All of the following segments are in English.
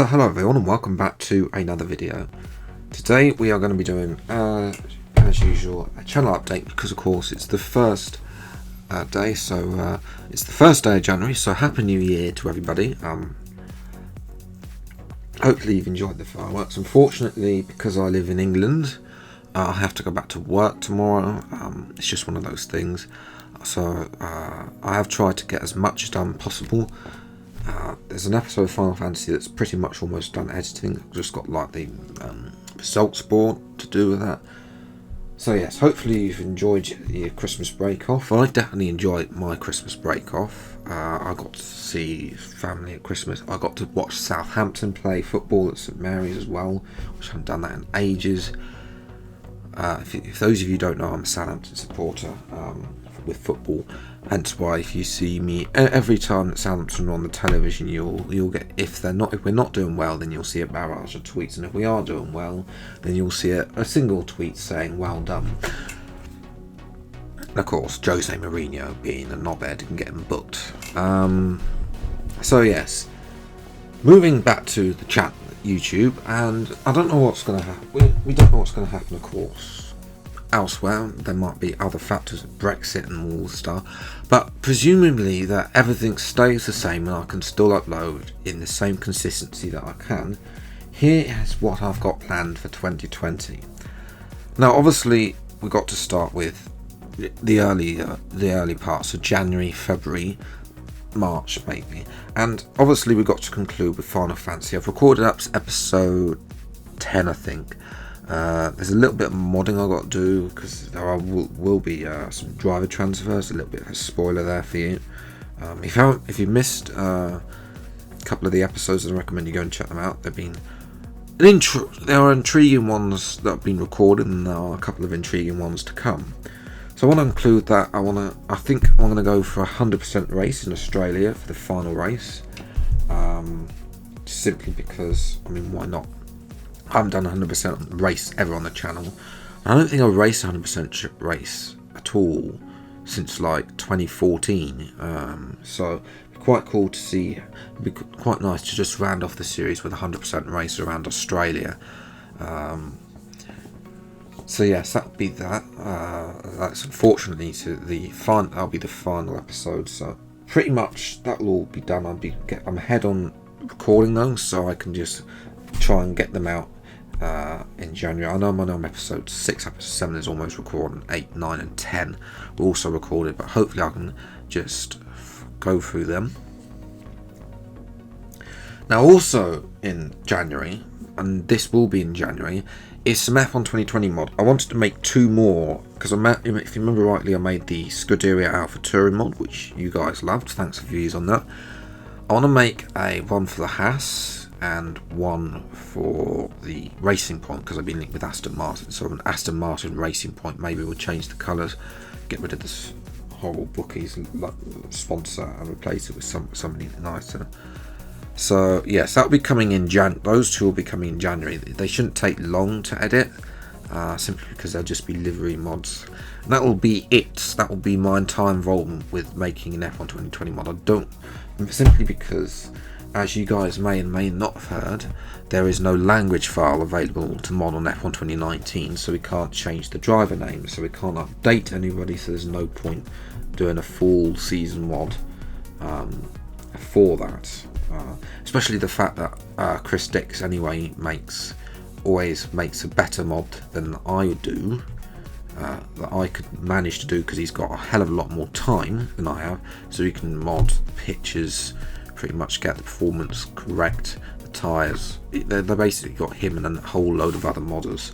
So hello everyone and welcome back to another video. Today we are going to be doing, as usual, a channel update because of course it's the first day, so it's the first day of January, so Happy New Year to everybody. Hopefully you've enjoyed the fireworks. Unfortunately, because I live in England, I have to go back to work tomorrow. It's just one of those things, so I have tried to get as much done possible. There's an episode of Final Fantasy that's pretty much almost done editing. I've just got like the results board to do with that. So yes, hopefully you've enjoyed your Christmas break off. I definitely enjoyed my Christmas break off. I got to see family at Christmas. I got to watch Southampton play football at St Mary's as well, which I haven't done that in ages. If those of you don't know, I'm a Southampton supporter with football, hence why if you see me every time that Southampton are on the television, you'll get, if we're not doing well, then you'll see a barrage of tweets, and if we are doing well, then you'll see a single tweet saying well done. And of course, Jose Mourinho being a knobhead and getting booked. So yes, moving back to the chat YouTube, and I don't know what's going to happen. We don't know what's going to happen, of course. Elsewhere, there might be other factors, Brexit and all the stuff, but presumably that everything stays the same and I can still upload in the same consistency that I can. Here is what I've got planned for 2020. Now, obviously, we got to start with the early parts of January, February, March maybe, and obviously we got to conclude with Final Fantasy. I've recorded up to episode 10, I think. There's a little bit of modding I've got to do because there will be some driver transfers. A little bit of a spoiler there for you. If you missed a couple of the episodes, I recommend you go and check them out. There are intriguing ones that have been recorded, and there are a couple of intriguing ones to come. So I want to include that. I think I'm going to go for 100% race in Australia for the final race. Simply because, I mean, why not? I haven't done 100% race ever on the channel. I don't think I've raced 100% race at all since like 2014. So it'd be quite cool to see. It'd be quite nice to just round off the series with 100% race around Australia. So yes, that'll be that. That's unfortunately that'll be the final episode. So pretty much that'll all be done. I'm ahead on recording those, so I can just try and get them out in January. I know I'm on episode 6, episode 7 is almost recorded, 8, 9 and 10 were also recorded, but hopefully I can just go through them. Now also in January, and this will be in January, is some F1 2020 mod. I wanted to make 2 more, because if you remember rightly, I made the Scuderia Alpha Touring mod, which you guys loved. Thanks for views on that. I want to make one for the Haas and one for the Racing Point, because I've been linked with Aston Martin, so an Aston Martin Racing Point. Maybe we'll change the colours, get rid of this horrible bookies sponsor and replace it with somebody nicer. So yes, that'll be coming in those 2 will be coming in January. They shouldn't take long to edit, simply because they'll just be livery mods. And that will be it. That will be my entire involvement with making an F1 2020 mod. Simply because, as you guys may and may not have heard, there is no language file available to mod on F1 2019, so we can't change the driver name, so we can't update anybody, so there's no point doing a full season mod for that. Especially the fact that Chris Dix anyway always makes a better mod than I do, that I could manage to do, because he's got a hell of a lot more time than I have, so he can mod pictures, pretty much get the performance correct, the tyres. They basically got him and a whole load of other modders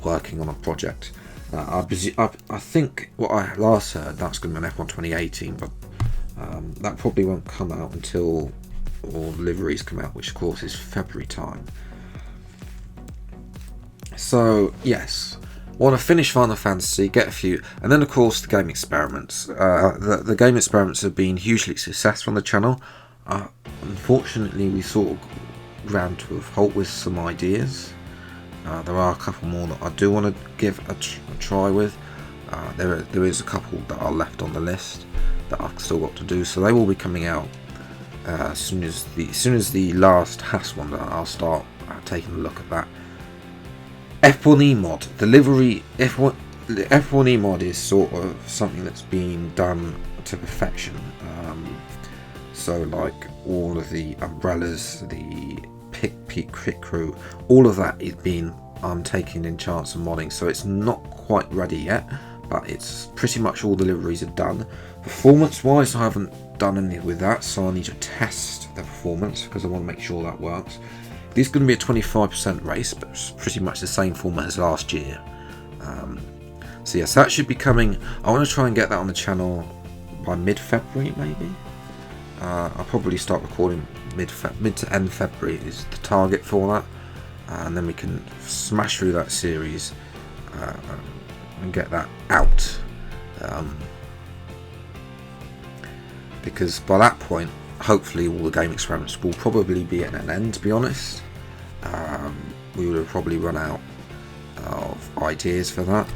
working on a project. I think what I last heard, that's going to be an F1 2018, but that probably won't come out until all the liveries come out, which of course is February time. So yes, I want to finish Final Fantasy, get a few, and then of course the game experiments. The game experiments have been hugely successful on the channel. Unfortunately, we sort of ground to a halt with some ideas. There are a couple more that I do want to give a try with. There is a couple that are left on the list that I've still got to do, so they will be coming out As soon as the last has one, I'll start taking a look at that. F1E Mod, the livery F1E Mod is sort of something that's been done to perfection. So like all of the umbrellas, the pit crew, all of that is being taken in chance of modding. So it's not quite ready yet, but it's pretty much all the liveries are done. Performance wise, I haven't done anything with that, so I need to test the performance because I want to make sure that works. This is going to be a 25% race, but it's pretty much the same format as last year. So yes, that should be coming. I want to try and get that on the channel by mid-February, maybe. I'll probably start recording mid to end February is the target for that, and then we can smash through that series and get that out. Because by that point, hopefully all the game experiments will probably be at an end, to be honest. We would have probably run out of ideas for that.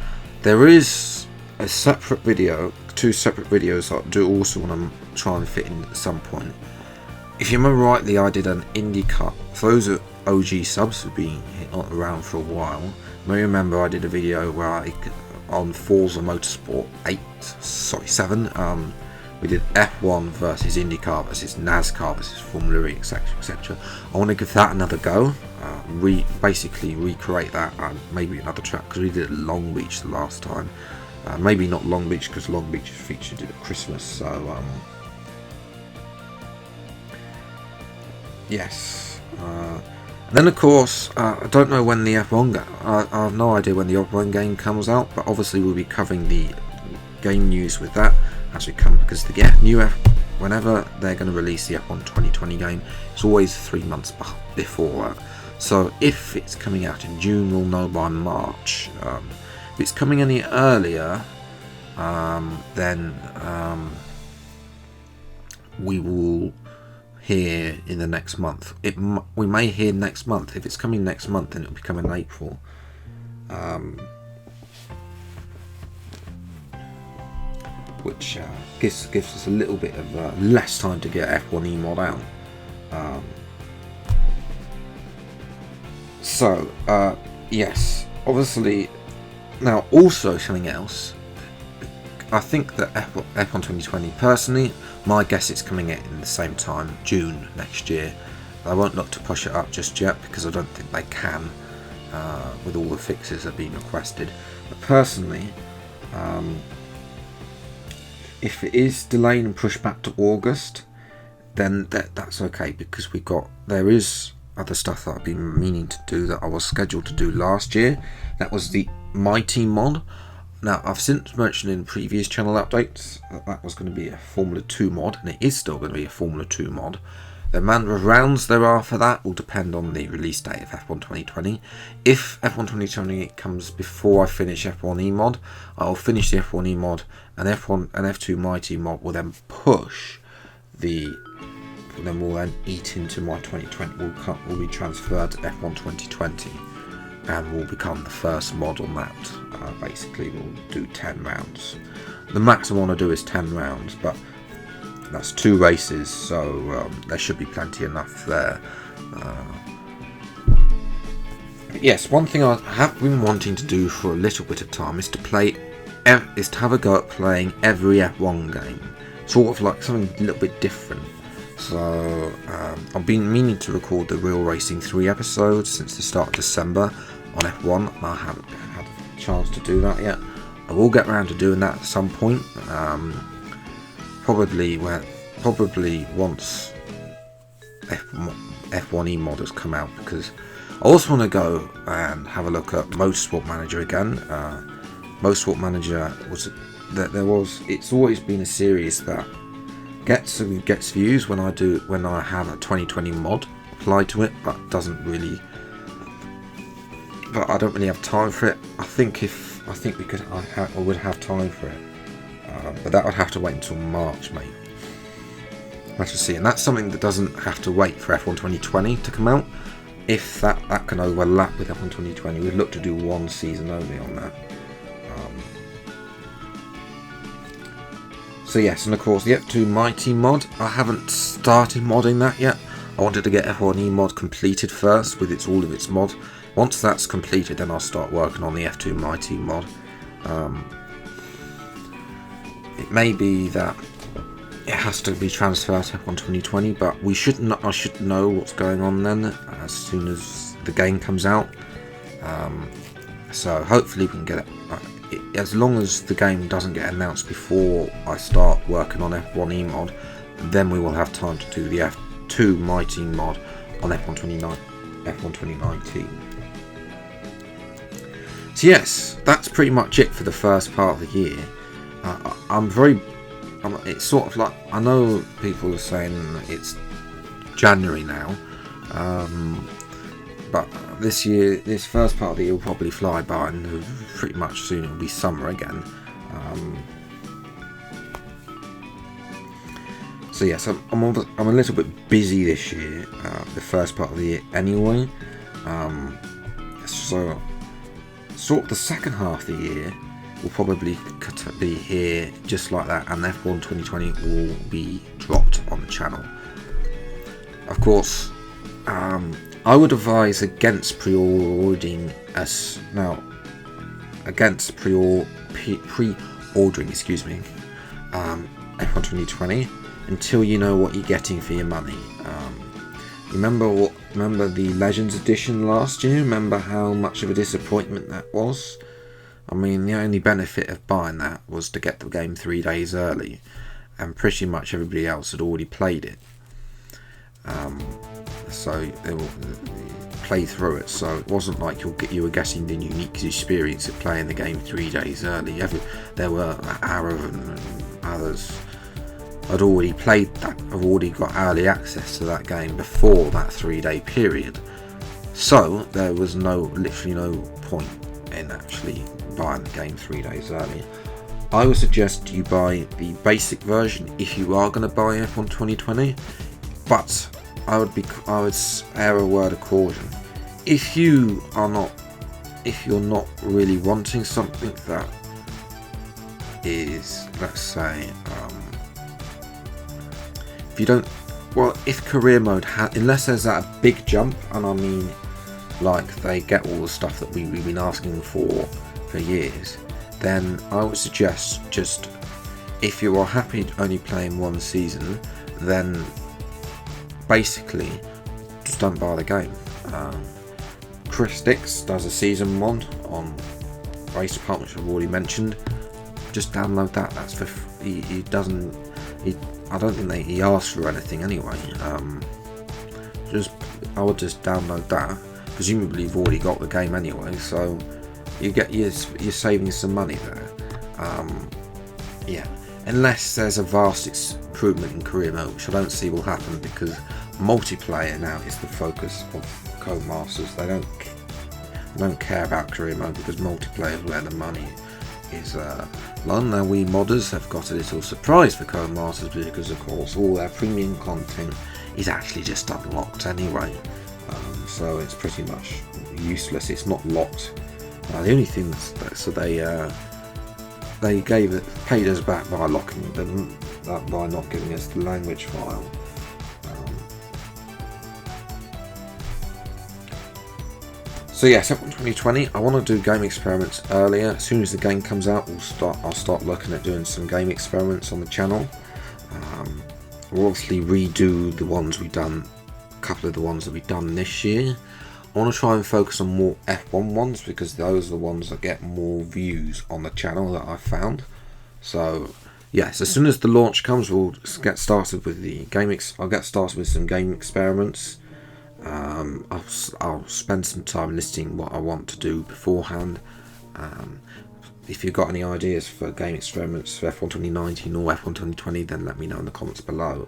There is a separate video, 2 separate videos that I do also want to try and fit in at some point. If you remember rightly, I did an IndyCar. For those are OG subs who've been around for a while, you may remember I did a video where on Forza Motorsport 7, we did F1 versus IndyCar versus NASCAR versus Formula E, etc, etc. I want to give that another go, basically recreate that, and maybe another track, because we did it at Long Beach the last time. Maybe not Long Beach, because Long Beach is featured at Christmas, so yes. And then of course, I don't know when the F1 game, I have no idea when the F1 game comes out, but obviously we'll be covering the game news with that as we come, because the new whenever they're going to release the F1 2020 game, it's always 3 months before that. So if it's coming out in June, we'll know by March. If it's coming any earlier, then we will hear in the next month. We may hear next month. If it's coming next month, then it'll be coming in April. Which gives us a little bit of less time to get F1E Mod out. Yes, obviously. Now, also something else. I think that F1 2020, personally, my guess it's coming out in the same time, June next year. I won't look to push it up just yet because I don't think they can, with all the fixes that are being requested. But personally, if it is delayed and pushed back to August, then that's okay, because there is other stuff that I've been meaning to do that I was scheduled to do last year. That was the Mighty Mod. Now, I've since mentioned in previous channel updates that was going to be a Formula 2 mod, and it is still going to be a Formula 2 mod. The amount of rounds there are for that will depend on the release date of F1 2020. If F1 2020 comes before I finish F1E Mod, I'll finish the F1E Mod, and F1 and F2 Mighty Mod will then push will then eat into my 2020, will be transferred to F1 2020, and will become the first mod on that. Basically, we'll do 10 rounds. The maximum I want to do is 10 rounds, but that's 2 races, so there should be plenty enough there. Yes, one thing I have been wanting to do for a little bit of time is to have a go at playing every F1 game, sort of like something a little bit different. So I've been meaning to record the Real Racing 3 episodes since the start of December on F1, and I haven't had a chance to do that yet. I will get around to doing that at some point, probably once F1E Mod has come out, because I also want to go and have a look at Motorsport Manager again. Motorsport Manager it's always been a series that gets views when I have a 2020 mod applied to it, but I don't really have time for it. I would have time for it, but that would have to wait until March, maybe. Let's just see, and that's something that doesn't have to wait for F1 2020 to come out. If that can overlap with F1 2020, we'd look to do 1 season only on that. So yes, and of course the F2 Mighty mod, I haven't started modding that yet. I wanted to get F1E Mod completed first with all of its mod. Once that's completed, then I'll start working on the F2 Mighty mod. It may be that it has to be transferred to F1 2020, but I should know what's going on then as soon as the game comes out. So hopefully we can get it, as long as the game doesn't get announced before I start working on F1E Mod, then we will have time to do the F2 Mighty mod on F1 2019. So yes, that's pretty much it for the first part of the year. It's sort of like, I know people are saying it's January now, but this first part of the year will probably fly by, and pretty much soon it'll be summer again. So yes, I'm a little bit busy this year, the first part of the year anyway. So sort of the second half of the year will probably be here just like that, and F1 2020 will be dropped on the channel. Of course, I would advise against pre-ordering pre-ordering, excuse me, F1 2020 until you know what you're getting for your money. Remember the Legends Edition last year? Remember how much of a disappointment that was? I mean, the only benefit of buying that was to get the game 3 days early, and pretty much everybody else had already played it. So they will play through it. So it wasn't like you were getting the unique experience of playing the game 3 days early. There were Arrow and others had already played that, have already got early access to that game before that 3-day period. So there was literally no point in actually buying the game 3 days early. I would suggest you buy the basic version if you are going to buy F1 2020, but I would air a word of caution. If you're not really wanting something that is, let's say, if career mode unless there's that big jump, and I mean like they get all the stuff that we've been asking for years, then I would suggest, just if you are happy only playing one season, then basically just don't buy the game. Chris Dix does a season mod on Race Department, which I've already mentioned. Just download that. That's for I don't think he asks for anything anyway. I would just download that. Presumably you've already got the game anyway, so you're saving some money there. Yeah, unless there's a vast improvement in career mode, which I don't see will happen, because multiplayer now is the focus of Codemasters. They don't care about career mode, because multiplayer is where the money is. Now we modders have got a little surprise for Codemasters, because of course all their premium content is actually just unlocked anyway, so it's pretty much useless. It's not locked. The only thing they paid us back by locking them, by not giving us the language file. So yes, F1 2020, I want to do game experiments earlier. As soon as the game comes out, I'll start looking at doing some game experiments on the channel. We'll obviously redo the ones we've done, a couple of the ones that we've done this year. I want to try and focus on more F1 ones, because those are the ones that get more views on the channel that I've found. So yes, as soon as the launch comes, we'll get started with the I'll get started with some game experiments. I'll spend some time listing what I want to do beforehand. If you've got any ideas for game experiments for F1 2019 or F1 2020, then let me know in the comments below.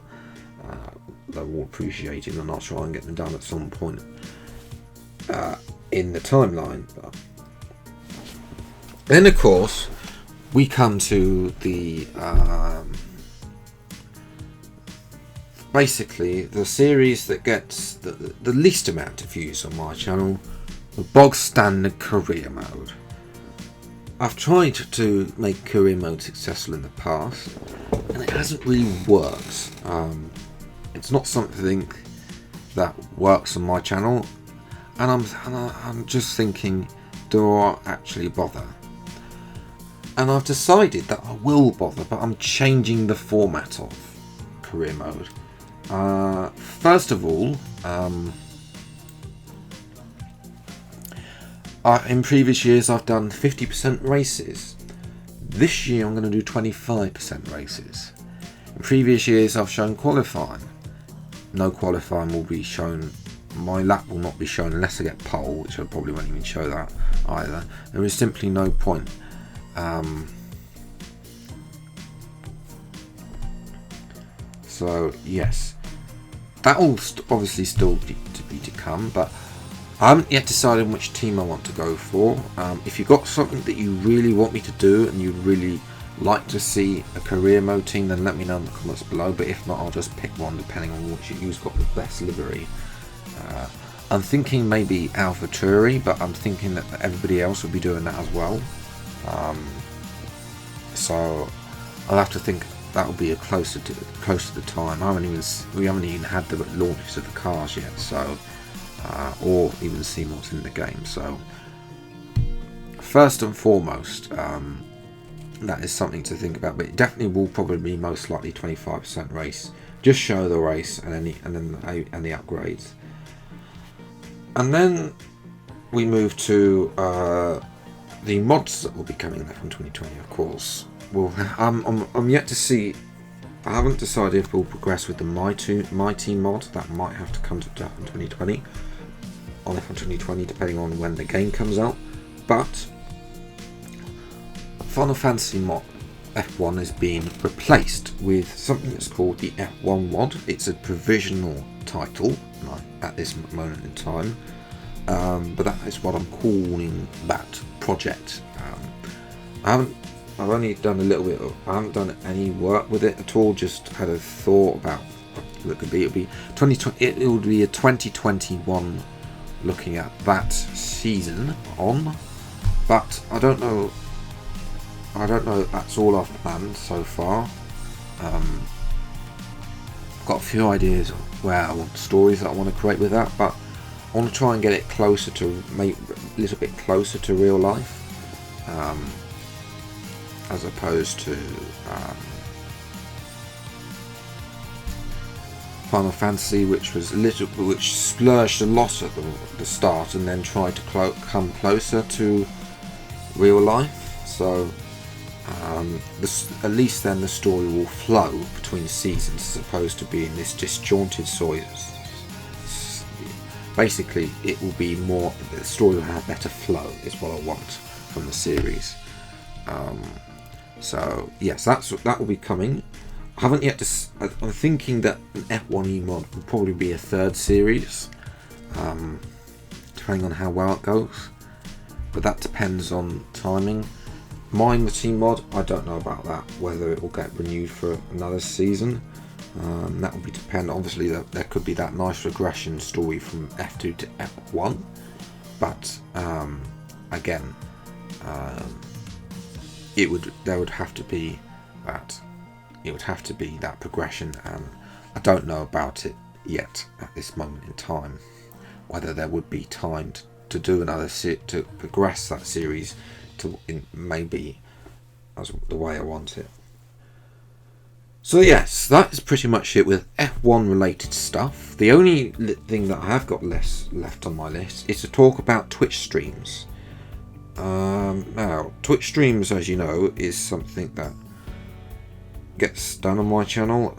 They're all appreciated, and I'll try and get them done at some point in the timeline. But then of course we come to the basically the series that gets the least amount of views on my channel, the bog standard career mode. I've tried to make career mode successful in the past, hasn't really worked. It's not something that works on my channel, and I'm just thinking, do I actually bother? And I've decided that I will bother, but I'm changing the format of career mode. First of all, in previous years I've done 50% races. This year I'm going to do 25% races. In previous years I've shown qualifying. No qualifying will be shown. My lap will not be shown unless I get pole, which I probably won't even show that either. There is simply no point. So yes, that will obviously still be to come, but I haven't yet decided which team I want to go for. If you've got something that you really want me to do and you'd really like to see a career mode team, then let me know in the comments below, but if not, I'll just pick one depending on who's got the best livery. I'm thinking maybe AlphaTauri, but I'm thinking that everybody else will be doing that as well. So I'll have to think. That will be closer to the time. We haven't even had the launches of the cars yet, so or even seen what's in the game. So first and foremost, that is something to think about. But it definitely will probably be most likely 25% race. Just show the race and the upgrades, and then we move to the mods that will be coming there from 2020, of course. Well, I'm yet to see. I haven't decided if we'll progress with the My Team mod. That might have to come to F1 2020, on F1 2020, depending on when the game comes out. But Final Fantasy mod F1 is being replaced with something that's called the F1 Mod. It's a provisional title at this moment in time, but that is what I'm calling that project. I've only done a little bit I haven't done any work with it at all, just had a thought about what it could be. It'll be 2020, it would be a 2021 looking at that season on, but I don't know if that's all I've planned so far. I've got a few ideas of where I want stories that I want to create with that, but I want to try and get it closer to, maybe a little bit closer to real life. As opposed to Final Fantasy, which splurged a lot at the start and then tried to come closer to real life. So at least then the story will flow between seasons, as opposed to being this disjointed story. Basically, it will be more. The story will have better flow. Is what I want from the series. So yes, that will be coming. I haven't yet. I'm thinking that an F1E mod will probably be a third series, depending on how well it goes. But that depends on timing. Mine the team mod, I don't know about that. Whether it will get renewed for another season, that will be depend. Obviously, there could be that nice regression story from F2 to F1, but again. It would have to be that progression, and I don't know about it yet at this moment in time, whether there would be time to do another to progress that series to maybe as the way I want it. So yes, that is pretty much it with F1 related stuff. The only thing that I have got left on my list is to talk about Twitch streams. Now, Twitch streams, as you know, is something that gets done on my channel.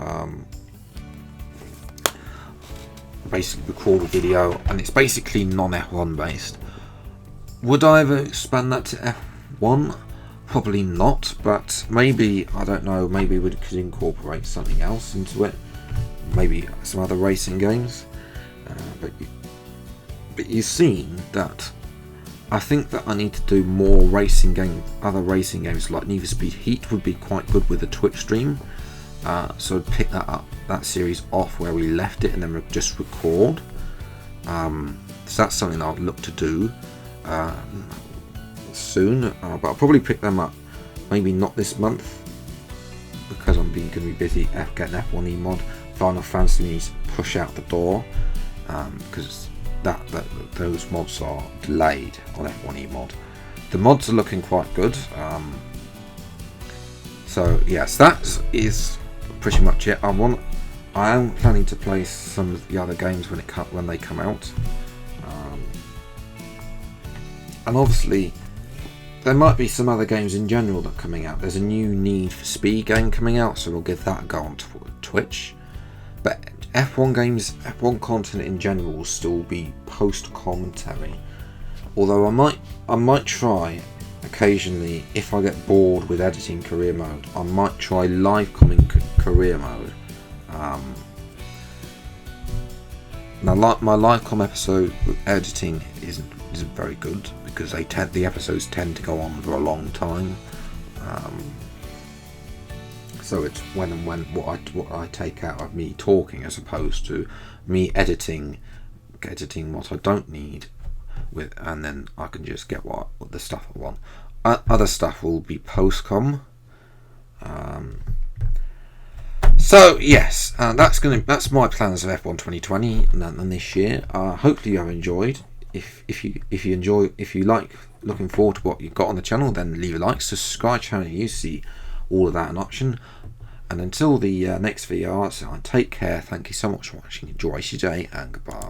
Basically record a video, and it's basically non-F1 based. Would I ever expand that to F1? Probably not, but maybe, I don't know, maybe we could incorporate something else into it. Maybe some other racing games. But you've seen that I think that I need to do more racing game, other racing games like Need for Speed Heat would be quite good with a Twitch stream. So I'd pick that up, that series off where we left it, and then just record. So that's something I'll look to do soon. But I'll probably pick them up, maybe not this month, because I'm going to be busy getting F1E Mod. Final Fantasy needs to push out the door because those mods are delayed on F1E Mod. The mods are looking quite good. So yes, that is pretty much it. I am planning to play some of the other games when they come out, and obviously there might be some other games in general that are coming out. There's a new Need for Speed game coming out, so we'll give that a go on Twitch. But F1 games, F1 content in general will still be post commentary. Although I might try occasionally, if I get bored with editing career mode, I might try live coming career mode. Now, like my live com episode editing isn't very good because the episodes tend to go on for a long time. So it's when and what I take out of me talking as opposed to me editing what I don't need and then I can just get what the stuff I want. Other stuff will be post-com. So yes, that's my plans of F1 2020 and this year. Hopefully you have enjoyed. If you like looking forward to what you've got on the channel, then leave a like, subscribe channel. You see all of that in option. And until the next video, so take care. Thank you so much for watching. Enjoy your day and goodbye.